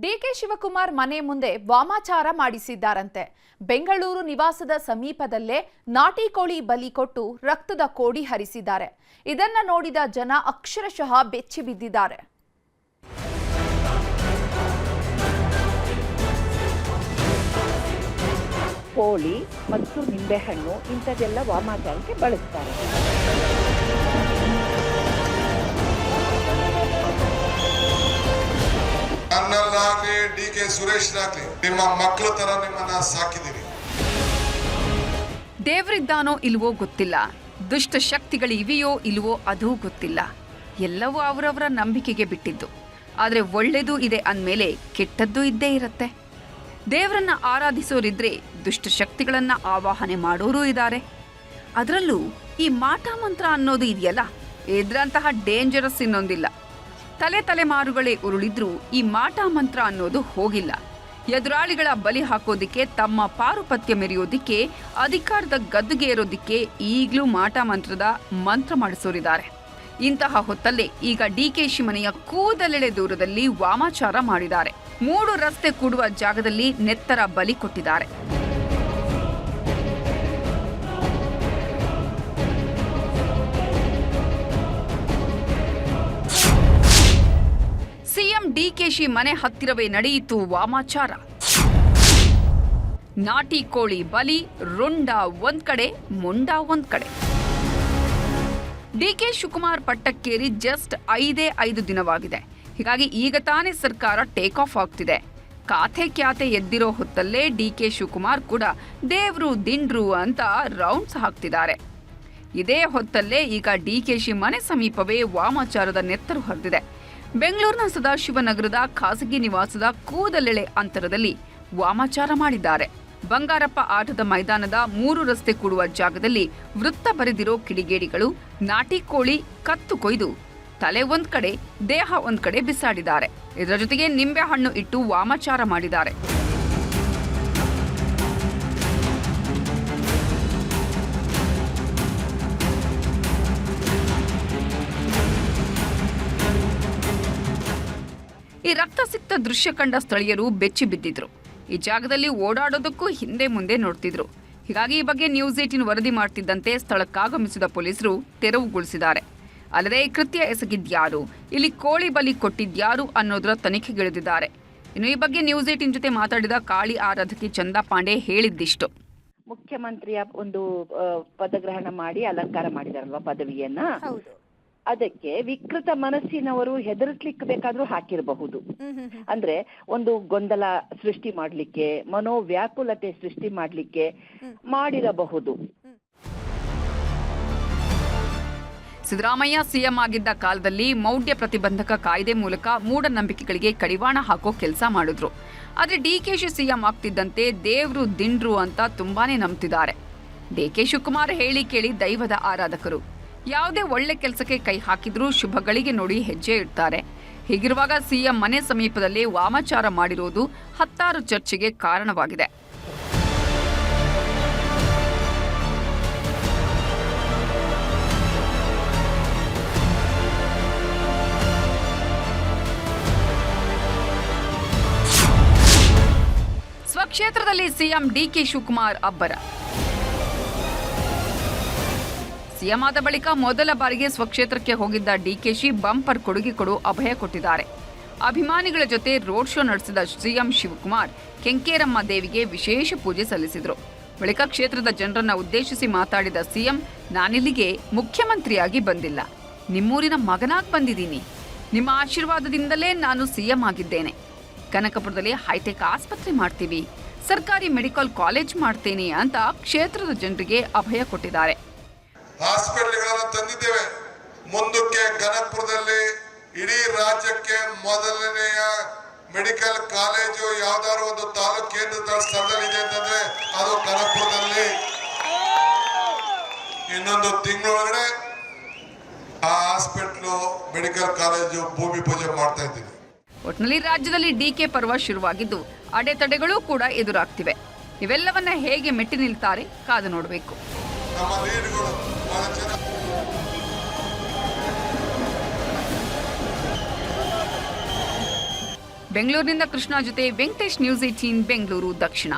DK Shivakumar ಮನೆ ಮುಂದೆ ವಾಮಾಚಾರ ಮಾಡಿಸಿದ್ದಾರಂತೆ. ಬೆಂಗಳೂರು ನಿವಾಸದ ಸಮೀಪದಲ್ಲೇ ನಾಟಿ ಕೋಳಿ ಬಲಿ ಕೊಟ್ಟು ರಕ್ತದ ಕೋಡಿ ಹರಿಸಿದ್ದಾರೆ. ಇದನ್ನ ನೋಡಿದ ಜನ ಅಕ್ಷರಶಃ ಬೆಚ್ಚಿ ಬಿದ್ದಿದ್ದಾರೆ. ಕೋಳಿ ಮತ್ತು ನಿಂಬೆಹಣ್ಣು ಇಂಥದ್ದೆಲ್ಲ ವಾಮಾಚಾರಕ್ಕೆ ಬಳಸ್ತಾರೆ. ನನ್ನಲ್ಲಾಗ್ಲಿ ಡಿಕೆ ಸುರೇಶ್ನಾಗ್ಲಿ ನಿಮ್ಮ ಮಕ್ಕಳ ತರ ನಿಮ್ಮನ್ನ ಸಾಕಿದೀನಿ. ದೇವರಿದ್ದಾನೋ ಇಲ್ವೋ ಗೊತ್ತಿಲ್ಲ, ದುಷ್ಟ ಶಕ್ತಿಗಳಿವೆಯೋ ಇಲ್ವೋ ಅದೂ ಗೊತ್ತಿಲ್ಲ. ಎಲ್ಲವೂ ಅವರವರ ನಂಬಿಕೆಗೆ ಬಿಟ್ಟಿದ್ದು. ಆದರೆ ಒಳ್ಳೆಯದು ಇದೆ ಅಂದಮೇಲೆ ಕೆಟ್ಟದ್ದು ಇದ್ದೇ ಇರುತ್ತೆ. ದೇವರನ್ನ ಆರಾಧಿಸೋರಿದ್ರೆ ದುಷ್ಟ ಶಕ್ತಿಗಳನ್ನ ಆವಾಹನೆ ಮಾಡೋರೂ ಇದ್ದಾರೆ. ಅದರಲ್ಲೂ ಈ ಮಾಟ ಮಂತ್ರ ಅನ್ನೋದು ಇದೆಯಲ್ಲ, ಇದ್ರಂತಹ ಡೇಂಜರಸ್ ಇನ್ನೊಂದಿಲ್ಲ. ತಲೆಮಾರುಗಳೇ ಉರುಳಿದ್ರೂ ಈ ಮಾಟ ಮಂತ್ರ ಅನ್ನೋದು ಹೋಗಿಲ್ಲ. ಎದುರಾಳಿಗಳ ಬಲಿ ಹಾಕೋದಿಕ್ಕೆ, ತಮ್ಮ ಪಾರುಪತ್ಯ ಮೆರೆಯೋದಿಕ್ಕೆ, ಅಧಿಕಾರದ ಗದ್ದುಗೆ ಏರೋದಿಕ್ಕೆ ಈಗಲೂ ಮಾಟ ಮಂತ್ರದ ಮಂತ್ರ ಮಾಡಿಸೋರಿದ್ದಾರೆ. ಇಂತಹ ಹೊತ್ತಲ್ಲೇ ಈಗ ಡಿಕೆಶಿ ಮನೆಯ ಕೂದಲೆಳೆ ದೂರದಲ್ಲಿ ವಾಮಾಚಾರ ಮಾಡಿದ್ದಾರೆ. 3 ರಸ್ತೆ ಕೂಡುವ ಜಾಗದಲ್ಲಿ ನೆತ್ತರ ಬಲಿ ಕೊಟ್ಟಿದ್ದಾರೆ. ಸಿಎಂ ಡಿಕೆಶಿ ಮನೆ ಹತ್ತಿರವೇ ನಡೆಯಿತು ವಾಮಾಚಾರ. ನಾಟಿ ಕೋಳಿ ಬಲಿ, ರುಂಡ ಒಂದ್ ಕಡೆ, ಮುಂಡ ಒಂದ್ ಕಡೆ. ಡಿಕೆ ಶಿವಕುಮಾರ್ ಪಟ್ಟಕ್ಕೇರಿ ಜಸ್ಟ್ 5 ದಿನವಾಗಿದೆ. ಹೀಗಾಗಿ ಈಗ ತಾನೇ ಸರ್ಕಾರ ಟೇಕ್ ಆಫ್ ಆಗ್ತಿದೆ. ಕ್ಯಾತೆ ಎದ್ದಿರೋ ಹೊತ್ತಲ್ಲೇ ಡಿಕೆ ಶಿವಕುಮಾರ್ ಕೂಡ ದೇವ್ರು ದಿಂಡ್ರು ಅಂತ ರೌಂಡ್ಸ್ ಹಾಕ್ತಿದ್ದಾರೆ. ಇದೇ ಹೊತ್ತಲ್ಲೇ ಈಗ ಡಿಕೆಶಿ ಮನೆ ಸಮೀಪವೇ ವಾಮಾಚಾರದ ನೆತ್ತರು ಹರಿದಿದೆ. ಬೆಂಗಳೂರಿನ ಸದಾಶಿವನಗರದ ಖಾಸಗಿ ನಿವಾಸದ ಕೂದಲೆಳೆ ಅಂತರದಲ್ಲಿ ವಾಮಾಚಾರ ಮಾಡಿದ್ದಾರೆ. ಬಂಗಾರಪ್ಪ ಆಟದ ಮೈದಾನದ 3 ರಸ್ತೆ ಕೂಡುವ ಜಾಗದಲ್ಲಿ ವೃತ್ತ ಬರೆದಿರೋ ಕಿಡಿಗೇಡಿಗಳು ನಾಟಿ ಕೋಳಿ ಕತ್ತು ಕೊಯ್ದು ತಲೆ ಒಂದ್ ಕಡೆ, ದೇಹ ಒಂದ್ ಕಡೆ ಬಿಸಾಡಿದ್ದಾರೆ. ಇದರ ಜೊತೆಗೆ ನಿಂಬೆ ಹಣ್ಣು ಇಟ್ಟು ವಾಮಾಚಾರ ಮಾಡಿದ್ದಾರೆ. ಈ ರಕ್ತ ಸಿಕ್ತ ದೃಶ್ಯ ಕಂಡ ಸ್ಥಳೀಯರು ಬೆಚ್ಚಿ ಬಿದ್ದಿದ್ರು. ಈ ಜಾಗದಲ್ಲಿ ಓಡಾಡೋದಕ್ಕೂ ಹಿಂದೆ ಮುಂದೆ ನೋಡ್ತಿದ್ರು. ಹೀಗಾಗಿ ಈ ಬಗ್ಗೆ ನ್ಯೂಸ್ 18 ವರದಿ ಮಾಡ್ತಿದ್ದಂತೆ ಸ್ಥಳಕ್ಕಾಗಮಿಸಿದ ಪೊಲೀಸರು ತೆರವುಗೊಳಿಸಿದ್ದಾರೆ. ಅಲ್ಲದೆ ಈ ಕೃತ್ಯ ಎಸಗಿದ್ಯಾರು, ಇಲ್ಲಿ ಕೋಳಿ ಬಲಿ ಕೊಟ್ಟಿದ್ಯಾರು ಅನ್ನೋದರ ತನಿಖೆಗಿಳಿದಿದ್ದಾರೆ. ಇನ್ನು ಈ ಬಗ್ಗೆ ನ್ಯೂಸ್ 18 ಜೊತೆ ಮಾತಾಡಿದ ಕಾಳಿ ಆರಾಧಕಿ ಚಂದಾ ಪಾಂಡೆ ಹೇಳಿದ್ದಿಷ್ಟು. ಮುಖ್ಯಮಂತ್ರಿಯ ಒಂದು ಪದಗ್ರಹಣ ಮಾಡಿ ಅಲಂಕಾರ ಮಾಡಿದಾರಲ್ವಾ ಪದವಿಯನ್ನ, ಅದಕ್ಕೆ ವಿಕೃತ ಮನಸ್ಸಿನವರು ಹೆದರಿಸ್ಲಿಕ್ಕೆ ಬೇಕಾದ್ರೂ ಹಾಕಿರಬಹುದು. ಅಂದ್ರೆ ಒಂದು ಗೊಂದಲ ಸೃಷ್ಟಿ ಮಾಡ್ಲಿಕ್ಕೆ, ಮನೋವ್ಯಾಕುಲತೆ ಸೃಷ್ಟಿ ಮಾಡ್ಲಿಕ್ಕೆ ಮಾಡಿರಬಹುದು. ಸಿದ್ದರಾಮಯ್ಯ ಸಿಎಂ ಆಗಿದ್ದ ಕಾಲದಲ್ಲಿ ಮೌಢ್ಯ ಪ್ರತಿಬಂಧಕ ಕಾಯ್ದೆ ಮೂಲಕ ಮೂಢನಂಬಿಕೆಗಳಿಗೆ ಕಡಿವಾಣ ಹಾಕೋ ಕೆಲಸ ಮಾಡಿದ್ರು. ಆದ್ರೆ ಡಿಕೆಶಿ ಸಿಎಂ ಆಗ್ತಿದ್ದಂತೆ ದೇವ್ರು ದಿಂಡ್ರು ಅಂತ ತುಂಬಾನೇ ನಂಬ್ತಿದ್ದಾರೆ. ಡಿಕೆ ಶಿವಕುಮಾರ್ ಹೇಳಿ ಕೇಳಿ ದೈವದ ಆರಾಧಕರು. ಯಾವುದೇ ಒಳ್ಳೆ ಕೆಲಸಕ್ಕೆ ಕೈ ಹಾಕಿದ್ರೂ ಶುಭಗಳಿಗೆ ನೋಡಿ ಹೆಜ್ಜೆ ಇಡ್ತಾರೆ. ಹೀಗಿರುವಾಗ ಸಿಎಂ ಮನೆ ಸಮೀಪದಲ್ಲೇ ವಾಮಾಚಾರ ಮಾಡಿರೋದು ಹತ್ತಾರು ಚರ್ಚೆಗೆ ಕಾರಣವಾಗಿದೆ. ಸ್ವಕ್ಷೇತ್ರದಲ್ಲಿ ಸಿಎಂ ಡಿಕೆ ಶಿವಕುಮಾರ್ ಅಬ್ಬರ. ಸಿಎಂ ಆದ ಬಳಿಕ ಮೊದಲ ಬಾರಿಗೆ ಸ್ವಕ್ಷೇತ್ರಕ್ಕೆ ಹೋಗಿದ್ದ ಡಿಕೆಶಿ ಬಂಪರ್ ಕೊಡುಗೆ ಕೊಡು ಅಭಯ ಕೊಟ್ಟಿದ್ದಾರೆ. ಅಭಿಮಾನಿಗಳ ಜೊತೆ ರೋಡ್ ಶೋ ನಡೆಸಿದ ಸಿಎಂ ಶಿವಕುಮಾರ್ ಕೆಂಕೇರಮ್ಮ ದೇವಿಗೆ ವಿಶೇಷ ಪೂಜೆ ಸಲ್ಲಿಸಿದರು. ಬಳಿಕ ಕ್ಷೇತ್ರದ ಜನರನ್ನ ಉದ್ದೇಶಿಸಿ ಮಾತಾಡಿದ ಸಿಎಂ, ನಾನಿಲ್ಲಿಗೆ ಮುಖ್ಯಮಂತ್ರಿಯಾಗಿ ಬಂದಿಲ್ಲ, ನಿಮ್ಮೂರಿನ ಮಗನಾಗಿ ಬಂದಿದ್ದೀನಿ. ನಿಮ್ಮ ಆಶೀರ್ವಾದದಿಂದಲೇ ನಾನು ಸಿಎಂ ಆಗಿದ್ದೇನೆ. ಕನಕಪುರದಲ್ಲಿ ಹೈಟೆಕ್ ಆಸ್ಪತ್ರೆ ಮಾಡ್ತೀವಿ, ಸರ್ಕಾರಿ ಮೆಡಿಕಲ್ ಕಾಲೇಜ್ ಮಾಡ್ತೇನೆ ಅಂತ ಕ್ಷೇತ್ರದ ಜನರಿಗೆ ಅಭಯ ಕೊಟ್ಟಿದ್ದಾರೆ. ಹಾಸ್ಪಿಟಲ್ಗಳನ್ನು ತಂದಿದ್ದೇವೆ. ಮುಂದಕ್ಕೆ ಕನಕಪುರದಲ್ಲಿ ಇಡೀ ರಾಜ್ಯಕ್ಕೆ ಮೊದಲನೆಯ ಮೆಡಿಕಲ್ ಕಾಲೇಜು ಯಾವ್ದಾದ್ರು ಒಂದು ತಾಲೂಕು ಕೇಂದ್ರದ ಸ್ಥಳದಲ್ಲಿ ಇದೆ ಅಂತಂದ್ರೆ ಅದು ಕನಕಪುರದಲ್ಲಿ. ಇನ್ನೊಂದು ತಿಂಗಳೊಳಗಡೆ ಆ ಹಾಸ್ಪಿಟಲ್ ಮೆಡಿಕಲ್ ಕಾಲೇಜು ಭೂಮಿ ಪೂಜೆ ಮಾಡ್ತಾ ಇದ್ದೀವಿ. ಒಟ್ಟಿನಲ್ಲಿ ರಾಜ್ಯದಲ್ಲಿ ಡಿಕೆ ಪರ್ವ ಶುರುವಾಗಿದ್ದು ಅಡೆತಡೆಗಳು ಕೂಡ ಎದುರಾಗ್ತಿವೆ. ಇವೆಲ್ಲವನ್ನ ಹೇಗೆ ಮೆಟ್ಟಿ ನಿಲ್ತಾರೆ ಕಾದು ನೋಡಬೇಕು. ನಮ್ಮ ಲೀಡ್ಗಳು ಬಹಳ ಚೆನ್ನಾಗಿ ಬೆಂಗಳೂರಿನಿಂದ ಕೃಷ್ಣ ಜೊತೆ ವೆಂಕಟೇಶ್, ನ್ಯೂಸ್ 18 ಬೆಂಗಳೂರು ದಕ್ಷಿಣ.